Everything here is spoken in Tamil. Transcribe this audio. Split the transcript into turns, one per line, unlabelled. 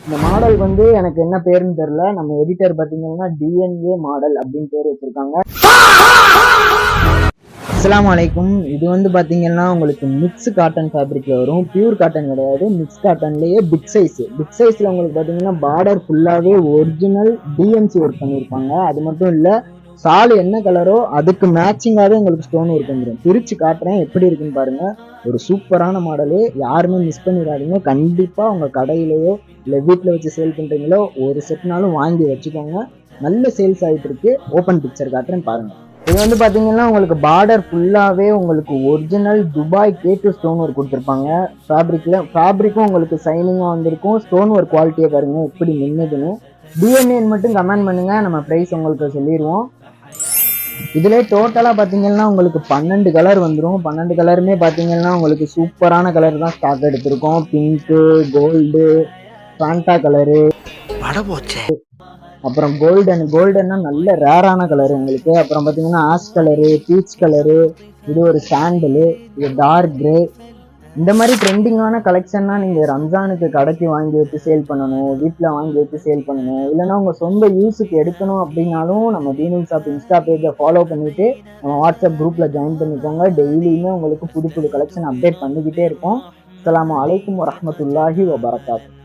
இந்த மாடல் வந்து எனக்கு என்ன பேருன்னு தெரியல. நம்ம எடிட்டர் பாத்தீங்கன்னா டிஎன்ஏ மாடல் அப்படின்னு பேர் வச்சிருக்காங்க. அஸ்ஸலாமு அலைக்கும். இது வந்து பாத்தீங்கன்னா உங்களுக்கு மிக்ஸ் காட்டன் ஃபேப்ரிக்ல வரும். பியூர் காட்டன் கிடையாது, மிக்ஸ் காட்டன்லயே பிக் சைஸ்ல உங்களுக்கு பாத்தீங்கன்னா பார்டர் ஃபுல்லாவே ஒரிஜினல் டிஎம்சி ஒர்க் பண்ணிருப்பாங்க. அது மட்டும் இல்ல, சால் என்ன கலரோ அதுக்கு மேட்சிங்காவே உங்களுக்கு ஸ்டோன் ஒர்க் வந்துடும். பிரிச்சு காட்டுறேன் எப்படி இருக்குன்னு பாருங்க. ஒரு சூப்பரான மாடலு, யாருமே மிஸ் பண்ணிடாதீங்க. கண்டிப்பா உங்க கடையிலயோ இல்ல வீட்டுல வச்சு சேல் பண்றீங்களோ ஒரு செட்னாலும் வாங்கி வச்சுக்கோங்க. நல்ல சேல்ஸ் ஆயிட்டு இருக்கு. ஓபன் பிக்சர் காட்டுறேன் பாருங்க. இது வந்து பாத்தீங்கன்னா உங்களுக்கு பார்டர் ஃபுல்லாவே உங்களுக்கு ஒரிஜினல் துபாய் கேட்டு ஸ்டோன் ஒர்க் கொடுத்துருப்பாங்க. ஃபேப்ரிக்கும் உங்களுக்கு சைனிங்கா வந்திருக்கும். ஸ்டோன் ஒர்க் குவாலிட்டியை பாருங்க எப்படி நின்னுதுன்னு. டிஎன்ஏ மட்டும் கமெண்ட் பண்ணுங்க, நம்ம பிரைஸ் உங்களுக்கு சொல்லிடுவோம். இதுல டோட்டலா பாத்தீங்கன்னா உங்களுக்கு 12 கலர் வந்துடும். 12 கலருமே பாத்தீங்கன்னா உங்களுக்கு சூப்பரான கலர் தான் ஸ்டாக் எடுத்திருக்கோம். பிங்க்கு, கோல்டு, சாண்டா கலரு, அப்புறம் கோல்டன்னா நல்ல ரேரான கலர் உங்களுக்கு. அப்புறம் பாத்தீங்கன்னா ஆஷ் கலரு, பீச் கலரு, இது ஒரு சாண்டலு, இது டார்க் கிரே. இந்த மாதிரி ட்ரெண்டிங்கான கலெக்ஷன்னா நீங்க ரம்ஜானுக்கு கடைக்கு வாங்கி வச்சு சேல் பண்ணணும், வீட்டில் வாங்கி வச்சு சேல் பண்ணணும், இல்லைன்னா உங்க சொந்த யூஸுக்கு எடுக்கணும் அப்படின்னாலும் நம்ம தீனுல் ஷாப் இன்ஸ்டா பேஜை ஃபாலோ பண்ணிட்டு நம்ம வாட்ஸ்அப் குரூப்ல ஜாயின் பண்ணிக்கோங்க. டெய்லியுமே உங்களுக்கு புது புது கலெக்ஷன் அப்டேட் பண்ணிக்கிட்டே இருக்கோம். அஸ்ஸலாமு அலைக்கும் வரஹ்மத்துல்லாஹி வபரகாத்துஹு.